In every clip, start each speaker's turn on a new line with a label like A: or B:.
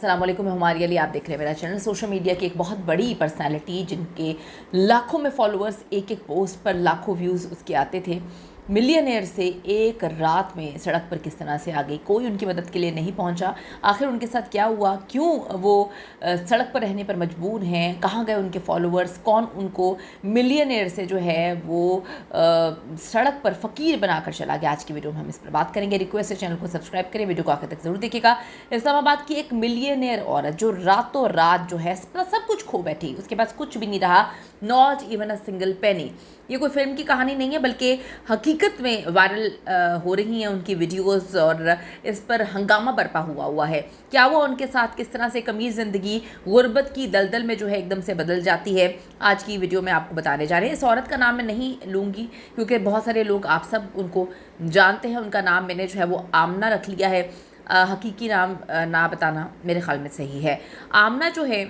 A: अस्सलाम वालेकुम, मैं हमारी अली, आप देख रहे हैं मेरा चैनल। सोशल मीडिया की एक बहुत बड़ी पर्सनालिटी जिनके लाखों में फॉलोअर्स, एक एक पोस्ट पर लाखों व्यूज़ उसके आते थे, मिलियनेयर से एक रात में सड़क पर किस तरह से आ गई। कोई उनकी मदद के लिए नहीं पहुंचा। आखिर उनके साथ क्या हुआ, क्यों वो सड़क पर रहने पर मजबूर हैं, कहाँ गए उनके फॉलोअर्स, कौन उनको मिलियनेयर से जो है वो सड़क पर फ़कीर बनाकर चला गया। आज की वीडियो में हम इस पर बात करेंगे। रिक्वेस्ट है चैनल को सब्सक्राइब करें, वीडियो को आखिर तक ज़रूर देखिएगा। इस्लामाबाद की एक मिलियनेयर औरत जो रातों रात जो है सब कुछ खो बैठी, उसके पास कुछ भी नहीं रहा, not even a single penny. ये कोई फिल्म की कहानी नहीं है, बल्कि हकीकत में वायरल हो रही हैं उनकी वीडियोस और इस पर हंगामा बरपा हुआ है। क्या वो उनके साथ किस तरह से एक अमीर ज़िंदगी गुर्बत की दलदल में जो है एकदम से बदल जाती है, आज की वीडियो में आपको बताने जा रहे हैं। इस औरत का नाम मैं नहीं लूँगी क्योंकि बहुत सारे लोग, आप सब उनको जानते हैं। उनका नाम मैंने जो है वो आमना रख लिया है। हकीकी नाम ना बताना मेरे ख्याल में सही है। आमना जो है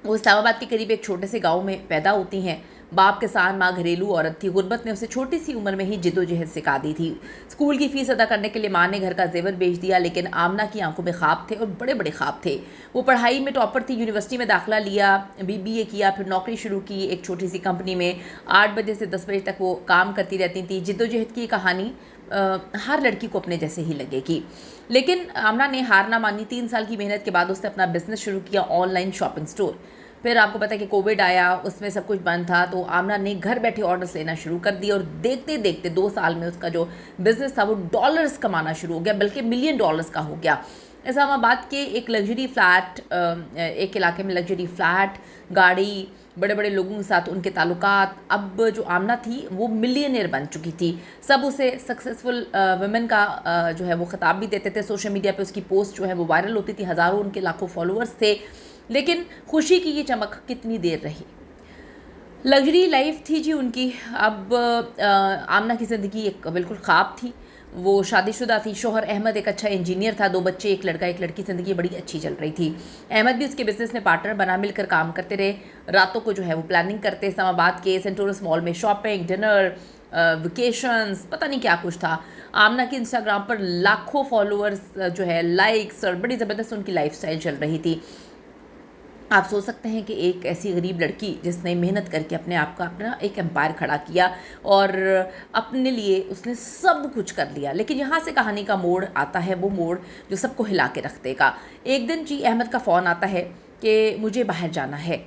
A: वो इस्लामाबाद के करीब एक छोटे से गांव में पैदा होती हैं। बाप के साथ माँ घरेलू औरत थी। गुर्बत ने उसे छोटी सी उम्र में ही जिद्दोजहद सिखा दी थी। स्कूल की फ़ीस अदा करने के लिए माँ ने घर का जेवर बेच दिया, लेकिन आमना की आंखों में ख्वाब थे और बड़े बड़े ख्वाब थे। वो पढ़ाई में टॉपर थी, यूनिवर्सिटी में दाखिला लिया, BBA किया, फिर नौकरी शुरू की एक छोटी सी कंपनी में। 8 बजे से 10 बजे तक वो काम करती रहती थी। जिद्दोजहद की कहानी हर लड़की को अपने जैसे ही लगेगी, लेकिन आमना ने हार ना मानी। 3 साल की मेहनत के बाद उसने अपना बिजनेस शुरू किया, ऑनलाइन शॉपिंग स्टोर। फिर आपको पता है कि कोविड आया, उसमें सब कुछ बंद था, तो आमना ने घर बैठे ऑर्डर्स लेना शुरू कर दिए और देखते देखते 2 साल में उसका जो बिज़नेस था वो डॉलर्स कमाना शुरू हो गया, बल्कि मिलियन डॉलर्स का हो गया। इस्लामाबाद के एक लग्जरी फ्लैट, एक इलाके में लग्जरी फ्लैट, गाड़ी, बड़े बड़े लोगों के साथ उनके ताल्लुकात। अब जो आमना थी वो मिलियनेयर बन चुकी थी। सब उसे सक्सेसफुल वुमेन का जो है वो खिताब भी देते थे। सोशल मीडिया पे उसकी पोस्ट जो है वो वायरल होती थी, हज़ारों उनके लाखों फॉलोअर्स थे। लेकिन खुशी की ये चमक कितनी देर रही। लग्जरी लाइफ थी जी उनकी। अब आमना की ज़िंदगी एक बिल्कुल ख्वाब थी। वो शादीशुदा थी, शोहर अहमद एक अच्छा इंजीनियर था, 2 बच्चे, एक लड़का एक लड़की। ज़िंदगी बड़ी अच्छी चल रही थी। अहमद भी उसके बिज़नेस में पार्टनर बना, मिलकर काम करते रहे। रातों को जो है वो प्लानिंग करते, इस्लामाबाद के सेंटोरस मॉल में शॉपिंग, डिनर, वेकेशंस, पता नहीं क्या कुछ था। आमना के इंस्टाग्राम पर लाखों फॉलोअर्स जो है, लाइक्स, और बड़ी ज़बरदस्त उनकी लाइफस्टाइल चल रही थी। आप सोच सकते हैं कि एक ऐसी गरीब लड़की जिसने मेहनत करके अपने आप का अपना एक एम्पायर खड़ा किया और अपने लिए उसने सब कुछ कर लिया, लेकिन यहाँ से कहानी का मोड़ आता है, वो मोड़ जो सबको हिला के रख देगा। एक दिन जी अहमद का फ़ोन आता है कि मुझे बाहर जाना है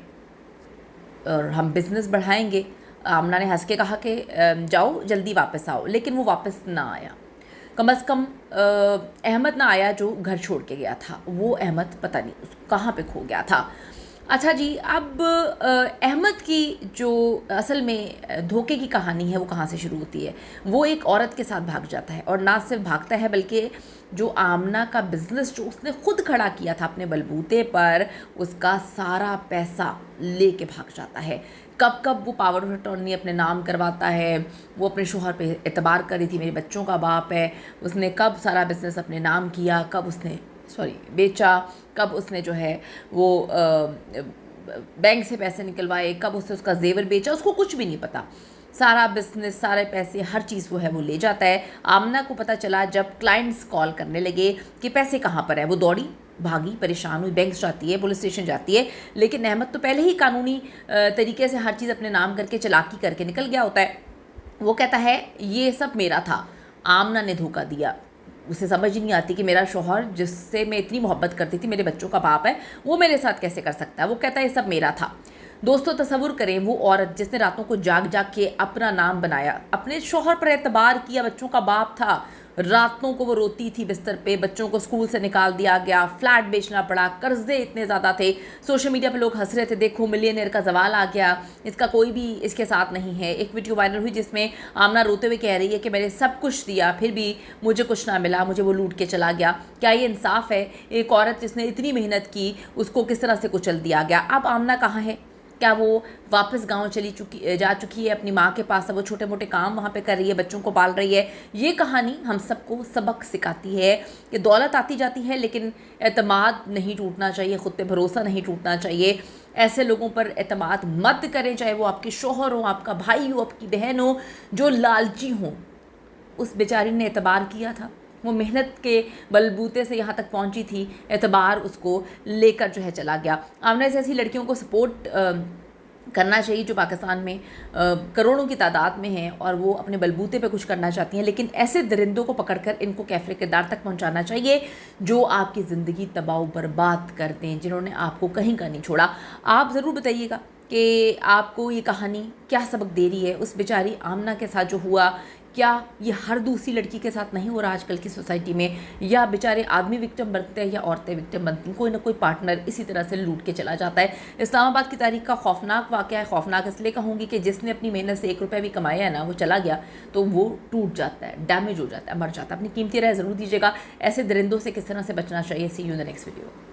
A: और हम बिज़नेस बढ़ाएंगे। आमना ने हंस के कहा कि जाओ, जल्दी वापस आओ, लेकिन वो वापस ना आया। कम अज़ कम अहमद ना आया जो घर छोड़ के गया था। वो अहमद पता नहीं कहाँ पे खो गया था। अच्छा जी, अब अहमद की जो असल में धोखे की कहानी है वो कहाँ से शुरू होती है। वो एक औरत के साथ भाग जाता है, और ना सिर्फ भागता है बल्कि जो आमना का बिज़नेस जो उसने खुद खड़ा किया था अपने बलबूते पर, उसका सारा पैसा लेके भाग जाता है। कब कब वो पावर ऑफ अटॉर्नी अपने नाम करवाता है। वो अपने शोहर पे एतबार कर रही थी, मेरे बच्चों का बाप है। उसने कब सारा बिज़नेस अपने नाम किया, कब उसने बेचा, कब उसने जो है वो बैंक से पैसे निकलवाए, कब उसने उसका जेवर बेचा, उसको कुछ भी नहीं पता। सारा बिजनेस, सारे पैसे, हर चीज़ वो है वो ले जाता है। आमना को पता चला जब क्लाइंट्स कॉल करने लगे कि पैसे कहाँ पर है। वो दौड़ी, भागी, परेशान हुई, बैंक जाती है, पुलिस स्टेशन जाती है, लेकिन अहमद तो पहले ही कानूनी तरीके से हर चीज़ अपने नाम करके, चालाकी करके निकल गया होता है। वो कहता है ये सब मेरा था, आमना ने धोखा दिया। उसे समझ ही नहीं आती कि मेरा शौहर जिससे मैं इतनी मोहब्बत करती थी, मेरे बच्चों का बाप है, वो मेरे साथ कैसे कर सकता है। वो कहता है ये सब मेरा था। दोस्तों तसव्वुर करें, वो औरत जिसने रातों को जाग जाग के अपना नाम बनाया, अपने शौहर पर एतबार किया, बच्चों का बाप था, रातों को वो रोती थी बिस्तर पे, बच्चों को स्कूल से निकाल दिया गया, फ्लैट बेचना पड़ा, कर्जे इतने ज़्यादा थे। सोशल मीडिया पे लोग हंस रहे थे, देखो मिलियनेयर का जवाल आ गया, इसका कोई भी इसके साथ नहीं है। एक वीडियो वायरल हुई जिसमें आमना रोते हुए कह रही है कि मैंने सब कुछ दिया फिर भी मुझे कुछ ना मिला, मुझे वो लूट के चला गया। क्या ये इंसाफ है? एक औरत जिसने इतनी मेहनत की, उसको किस तरह से कुचल दिया गया। अब आमना कहाँ है? क्या वो वापस गांव जा चुकी है अपनी माँ के पास? अब वो छोटे मोटे काम वहाँ पे कर रही है, बच्चों को पाल रही है। ये कहानी हम सबको सबक सिखाती है कि दौलत आती जाती है, लेकिन एतमाद नहीं टूटना चाहिए, ख़ुद पे भरोसा नहीं टूटना चाहिए। ऐसे लोगों पर एतमाद मत करें, चाहे वो आपके शौहर हो, आपका भाई हो, आपकी बहन हो, जो लालची हो। उस बेचारी ने एतबार किया था, वो मेहनत के बलबूते से यहाँ तक पहुँची थी, एतबार उसको लेकर जो है चला गया। आमना जैसी लड़कियों को सपोर्ट करना चाहिए जो पाकिस्तान में करोड़ों की तादाद में हैं और वो अपने बलबूते पे कुछ करना चाहती हैं, लेकिन ऐसे दरिंदों को पकड़कर इनको कैफ़े किरदार तक पहुंचाना चाहिए जो आपकी ज़िंदगी तबाह बर्बाद कर दें, जिन्होंने आपको कहीं का नहीं छोड़ा। आप ज़रूर बताइएगा कि आपको ये कहानी क्या सबक दे रही है। उस बेचारी आमना के साथ जो हुआ, क्या ये हर दूसरी लड़की के साथ नहीं हो रहा आजकल की सोसाइटी में, या बेचारे आदमी विक्टिम बनते हैं या औरतें विक्टिम बनती हैं, कोई ना कोई पार्टनर इसी तरह से लूट के चला जाता है। इस्लामाबाद की तारीख का खौफनाक वाक़या है। खौफनाक इसलिए कहूँगी कि जिसने अपनी मेहनत से 1 रुपया भी कमाया है ना, वो चला गया तो वो टूट जाता है, डैमेज हो जाता है, मर जाता है। अपनी कीमती राय ज़रूर दीजिएगा। ऐसे दरिंदों से किस तरह से बचना चाहिए। See you in the next video.